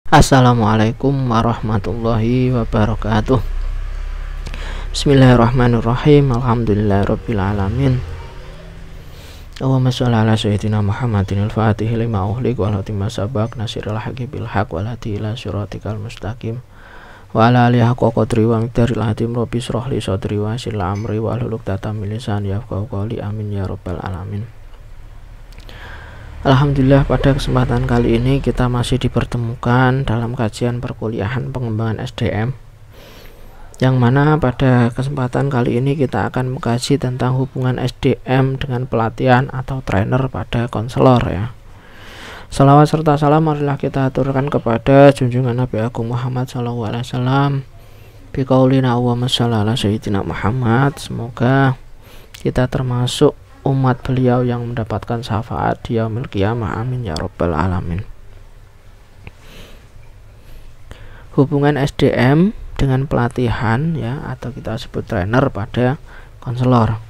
Assalamualaikum warahmatullahi wabarakatuh. Bismillahirrahmanirrahim. Alhamdulillahirabbil Allahumma sholli ala sayyidina Muhammadin al-Fatih lima ughliq wal khatim sabaq nasiril haqqi bil haqq wal hadi ila siratikal mustaqim wa ala alihi haqqa qadri wa miqdaril azim. Rabbi shrah li sadri wa yassir li amri wa hlul 'uqdatam min lisani yafqahu qawli. Amin ya rabbal alamin. Alhamdulillah, pada kesempatan kali ini kita masih dipertemukan dalam kajian perkuliahan pengembangan SDM, yang mana pada kesempatan kali ini kita akan mengkaji tentang hubungan SDM dengan pelatihan atau trainer pada konselor ya. Salawat serta salam marilah kita aturkan kepada junjungan Nabi Agung Muhammad SAW. Biqaulina Allahumma sholli ala sayyidina Muhammad. Semoga kita termasuk umat beliau yang mendapatkan syafaat di yaumil qiyamah. Amin ya rabbal alamin. Hubungan SDM dengan pelatihan ya, atau kita sebut trainer pada konselor.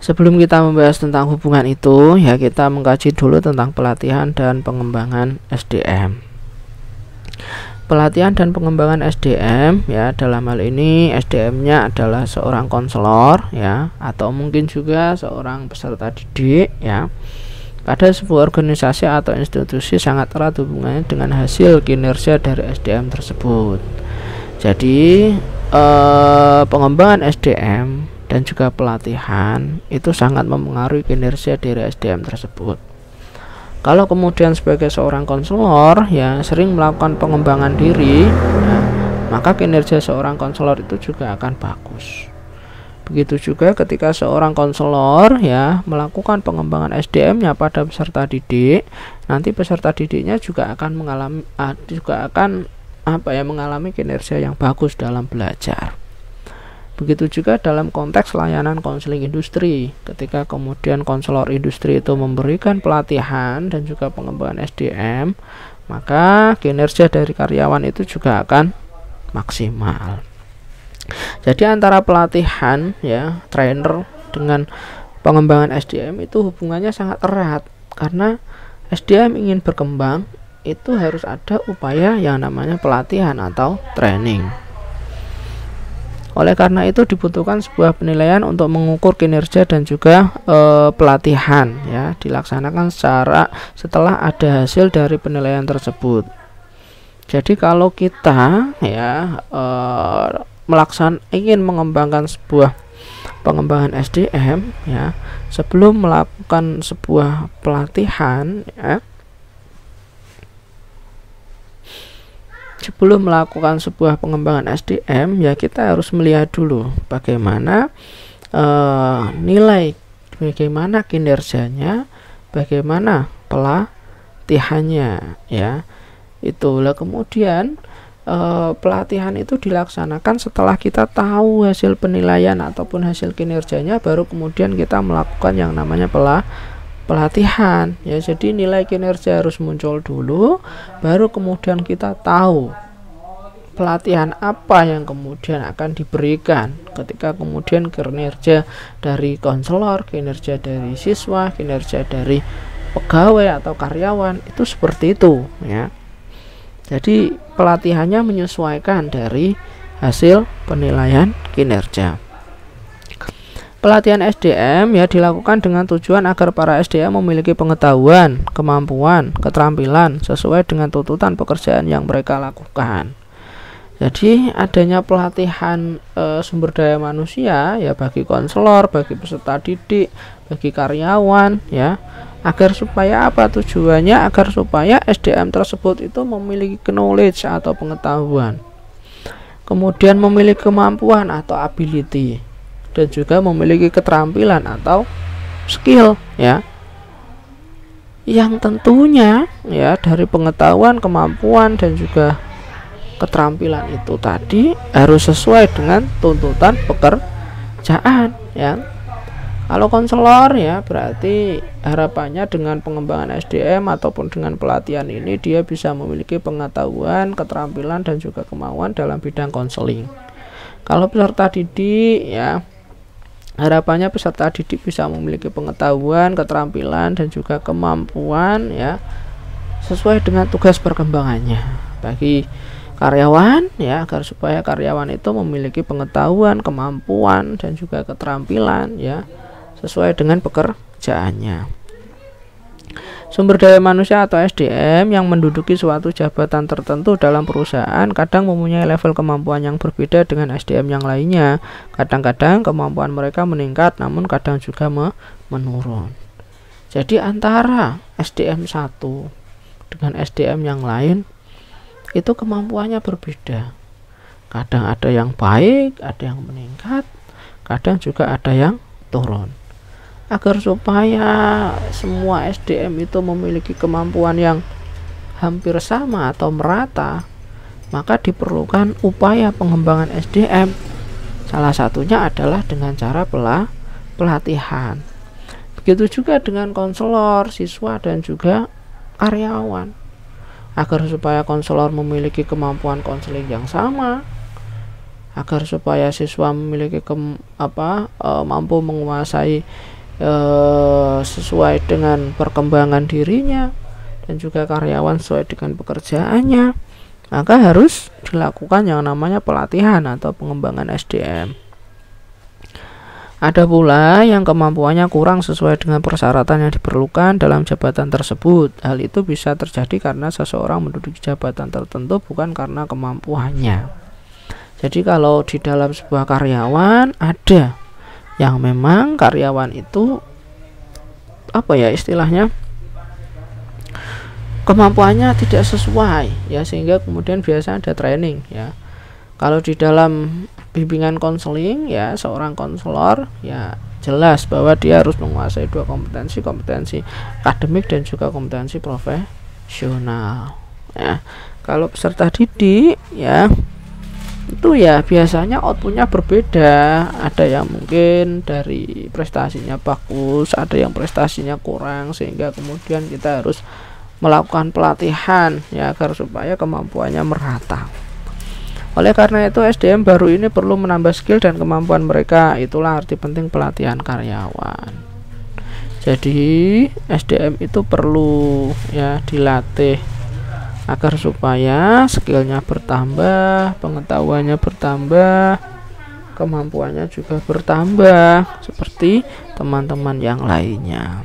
Sebelum kita membahas tentang hubungan itu ya, kita mengkaji dulu tentang pelatihan dan pengembangan SDM. Pelatihan dan pengembangan SDM ya, dalam hal ini SDM-nya adalah seorang konselor ya, atau mungkin juga seorang peserta didik ya. Pada sebuah organisasi atau institusi sangat erat hubungannya dengan hasil kinerja dari SDM tersebut. Jadi pengembangan SDM dan juga pelatihan itu sangat mempengaruhi kinerja dari SDM tersebut. Kalau kemudian sebagai seorang konselor ya sering melakukan pengembangan diri ya, maka kinerja seorang konselor itu juga akan bagus. Begitu juga ketika seorang konselor ya melakukan pengembangan SDM-nya pada peserta didik, nanti peserta didiknya juga akan mengalami kinerja yang bagus dalam belajar. Begitu juga dalam konteks layanan konseling industri, ketika kemudian konselor industri itu memberikan pelatihan dan juga pengembangan SDM, maka kinerja dari karyawan itu juga akan maksimal. Jadi antara pelatihan ya, trainer dengan pengembangan SDM itu hubungannya sangat erat, karena SDM ingin berkembang itu harus ada upaya yang namanya pelatihan atau training. Oleh karena itu dibutuhkan sebuah penilaian untuk mengukur kinerja dan juga pelatihan ya, dilaksanakan setelah ada hasil dari penilaian tersebut. Jadi kalau kita ya ingin mengembangkan sebuah pengembangan SDM ya, sebelum melakukan sebuah pelatihan ya, sebelum melakukan sebuah pengembangan SDM ya, kita harus melihat dulu bagaimana bagaimana kinerjanya, bagaimana pelatihannya ya. Itulah kemudian pelatihan itu dilaksanakan setelah kita tahu hasil penilaian ataupun hasil kinerjanya, baru kemudian kita melakukan yang namanya pelatihan ya. Jadi nilai kinerja harus muncul dulu, baru kemudian kita tahu pelatihan apa yang kemudian akan diberikan ketika kemudian kinerja dari konselor, kinerja dari siswa, kinerja dari pegawai atau karyawan itu seperti itu ya. Jadi pelatihannya menyesuaikan dari hasil penilaian kinerja. Pelatihan SDM ya dilakukan dengan tujuan agar para SDM memiliki pengetahuan, kemampuan, keterampilan sesuai dengan tuntutan pekerjaan yang mereka lakukan. Jadi adanya pelatihan sumber daya manusia ya, bagi konselor, bagi peserta didik, bagi karyawan ya, agar supaya apa tujuannya? Agar supaya SDM tersebut itu memiliki knowledge atau pengetahuan, kemudian memiliki kemampuan atau ability, dan juga memiliki keterampilan atau skill ya, yang tentunya ya dari pengetahuan, kemampuan dan juga keterampilan itu tadi harus sesuai dengan tuntutan pekerjaan ya. Kalau konselor ya, berarti harapannya dengan pengembangan SDM ataupun dengan pelatihan ini dia bisa memiliki pengetahuan, keterampilan dan juga kemauan dalam bidang konseling. Kalau peserta didik ya, harapannya peserta didik bisa memiliki pengetahuan, keterampilan dan juga kemampuan ya sesuai dengan tugas perkembangannya bagi karyawan, ya, agar supaya karyawan itu memiliki pengetahuan, kemampuan dan juga keterampilan, ya, sesuai dengan pekerjaannya. Sumber daya manusia atau SDM yang menduduki suatu jabatan tertentu dalam perusahaan kadang mempunyai level kemampuan yang berbeda dengan SDM yang lainnya. Kadang-kadang kemampuan mereka meningkat, namun kadang juga menurun. Jadi antara SDM 1 dengan SDM yang lain itu kemampuannya berbeda. Kadang ada yang baik, ada yang meningkat, kadang juga ada yang turun. Agar supaya semua SDM itu memiliki kemampuan yang hampir sama atau merata, maka diperlukan upaya pengembangan SDM. Salah satunya adalah dengan cara pelatihan. Begitu juga dengan konselor, siswa dan juga karyawan. Agar supaya konselor memiliki kemampuan konseling yang sama, agar supaya siswa memiliki mampu menguasai sesuai dengan perkembangan dirinya, dan juga karyawan sesuai dengan pekerjaannya, maka harus dilakukan yang namanya pelatihan atau pengembangan SDM. Ada pula yang kemampuannya kurang sesuai dengan persyaratan yang diperlukan dalam jabatan tersebut. Hal itu bisa terjadi karena seseorang menduduki jabatan tertentu bukan karena kemampuannya. Jadi kalau di dalam sebuah karyawan ada yang memang karyawan itu istilahnya kemampuannya tidak sesuai, ya, sehingga kemudian biasa ada training, ya. Kalau di dalam bimbingan konseling, ya, seorang konselor, ya, jelas bahwa dia harus menguasai dua kompetensi akademik dan juga kompetensi profesional, ya. Kalau peserta didik, ya, itu ya biasanya outputnya berbeda. Ada yang mungkin dari prestasinya bagus, ada yang prestasinya kurang, sehingga kemudian kita harus melakukan pelatihan, ya, agar supaya kemampuannya merata. Oleh karena itu SDM baru ini perlu menambah skill dan kemampuan mereka. Itulah arti penting pelatihan karyawan. Jadi SDM itu perlu, ya, dilatih agar supaya skillnya bertambah, pengetahuannya bertambah, kemampuannya juga bertambah seperti teman-teman yang lainnya.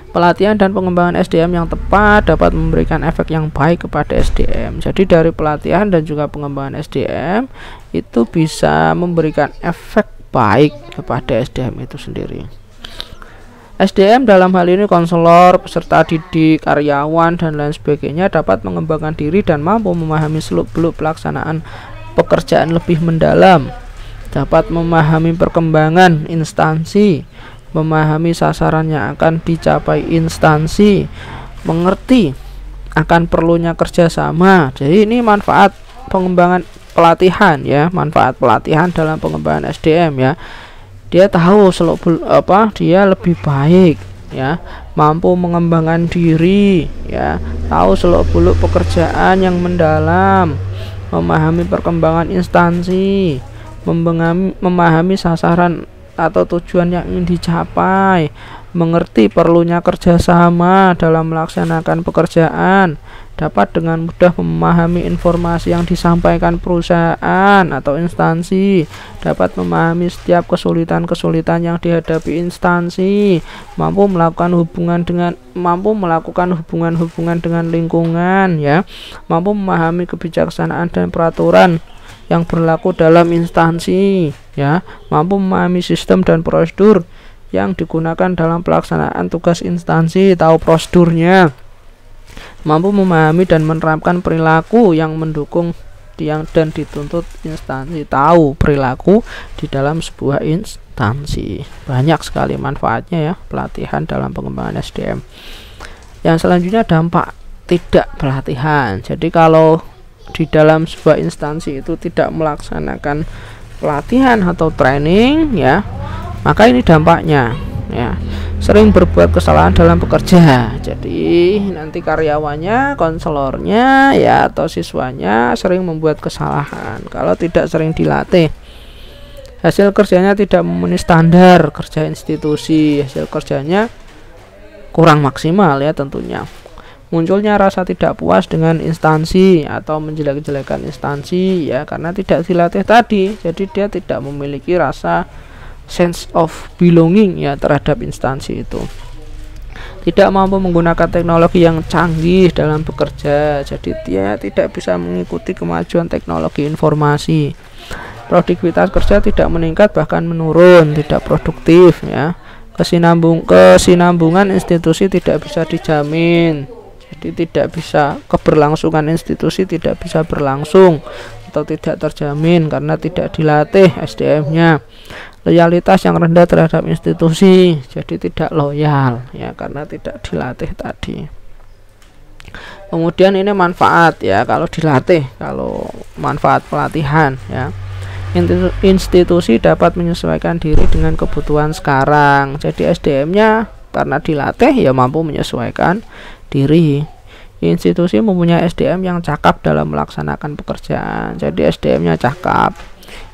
Pelatihan dan pengembangan SDM yang tepat dapat memberikan efek yang baik kepada SDM. Jadi dari pelatihan dan juga pengembangan SDM itu bisa memberikan efek baik kepada SDM itu sendiri. SDM dalam hal ini konselor, peserta didik, karyawan, dan lain sebagainya dapat mengembangkan diri dan mampu memahami seluk-beluk pelaksanaan pekerjaan lebih mendalam, dapat memahami perkembangan instansi, memahami sasaran yang akan dicapai instansi, mengerti akan perlunya kerjasama. Jadi ini manfaat pengembangan pelatihan, ya, manfaat pelatihan dalam pengembangan SDM, ya. Dia tahu dia lebih baik, ya, mampu mengembangkan diri, ya, tahu seluk-beluk pekerjaan yang mendalam, memahami perkembangan instansi, memahami sasaran atau tujuan yang ingin dicapai, mengerti perlunya kerjasama dalam melaksanakan pekerjaan, dapat dengan mudah memahami informasi yang disampaikan perusahaan atau instansi, dapat memahami setiap kesulitan-kesulitan yang dihadapi instansi, mampu melakukan hubungan dengan lingkungan, ya, mampu memahami kebijaksanaan dan peraturan yang berlaku dalam instansi, ya, mampu memahami sistem dan prosedur yang digunakan dalam pelaksanaan tugas instansi, tahu prosedurnya, mampu memahami dan menerapkan perilaku yang mendukung dan dituntut instansi, tahu perilaku di dalam sebuah instansi. Banyak sekali manfaatnya, ya, pelatihan dalam pengembangan SDM. Yang selanjutnya dampak tidak pelatihan. Jadi kalau di dalam sebuah instansi itu tidak melaksanakan pelatihan atau training, ya, maka ini dampaknya, ya, sering berbuat kesalahan dalam bekerja. Jadi nanti karyawannya, konselornya, ya, atau siswanya sering membuat kesalahan kalau tidak sering dilatih. Hasil kerjanya tidak memenuhi standar kerja institusi, hasil kerjanya kurang maksimal, ya, tentunya. munculnya rasa tidak puas dengan instansi atau menjelek-jelekan instansi ya karena tidak dilatih tadi. Jadi dia tidak memiliki rasa sense of belonging ya terhadap instansi itu. Tidak mampu menggunakan teknologi yang canggih dalam bekerja, jadi dia tidak bisa mengikuti kemajuan teknologi informasi. Produktivitas kerja tidak meningkat bahkan menurun, tidak produktif ya. Kesinambungan institusi tidak bisa dijamin, jadi tidak bisa, keberlangsungan institusi tidak bisa berlangsung atau tidak terjamin karena tidak dilatih SDM-nya. Loyalitas yang rendah terhadap institusi, jadi tidak loyal ya karena tidak dilatih tadi. Kemudian ini manfaat ya kalau dilatih, kalau manfaat pelatihan ya. Institusi dapat menyesuaikan diri dengan kebutuhan sekarang. Jadi SDM-nya karena dilatih ya mampu menyesuaikan diri. Institusi mempunyai SDM yang cakap dalam melaksanakan pekerjaan. Jadi SDM-nya cakap.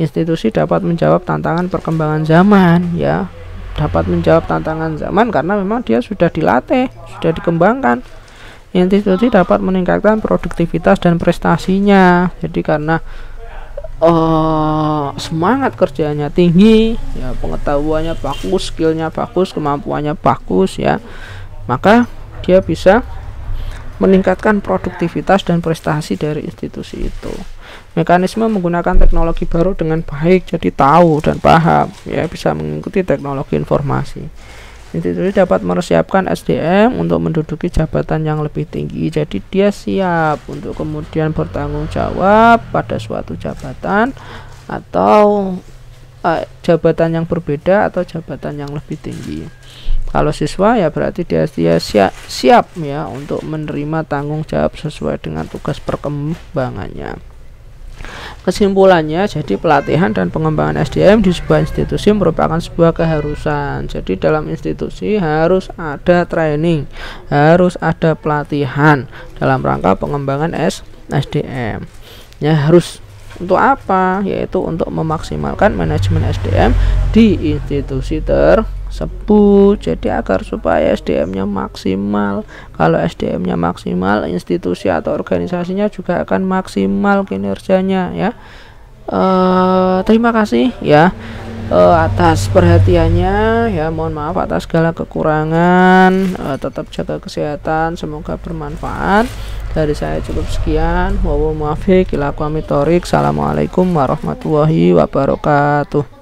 Institusi dapat menjawab tantangan perkembangan zaman ya. Dapat menjawab tantangan zaman karena memang dia sudah dilatih, sudah dikembangkan. Institusi dapat meningkatkan produktivitas dan prestasinya. Jadi karena semangat kerjanya tinggi ya, pengetahuannya bagus, skillnya bagus, kemampuannya bagus ya, maka dia bisa meningkatkan produktivitas dan prestasi dari institusi itu. Mekanisme menggunakan teknologi baru dengan baik, jadi tahu dan paham ya, bisa mengikuti teknologi informasi. Institusi dapat mempersiapkan SDM untuk menduduki jabatan yang lebih tinggi, jadi dia siap untuk kemudian bertanggung jawab pada suatu jabatan atau jabatan yang berbeda atau jabatan yang lebih tinggi. Kalau siswa ya berarti dia siap ya untuk menerima tanggung jawab sesuai dengan tugas perkembangannya. Kesimpulannya, jadi pelatihan dan pengembangan SDM di sebuah institusi merupakan sebuah keharusan. Jadi dalam institusi harus ada training, harus ada pelatihan dalam rangka pengembangan SDM. Ya harus untuk apa? Yaitu untuk memaksimalkan manajemen SDM di institusi tersebut. Jadi agar supaya SDM-nya maksimal. Kalau SDM-nya maksimal, institusi atau organisasinya juga akan maksimal kinerjanya ya. Terima kasih ya atas perhatiannya ya. Mohon maaf atas segala kekurangan. Tetap jaga kesehatan, semoga bermanfaat. Dari saya cukup sekian. Assalamualaikum warahmatullahi wabarakatuh.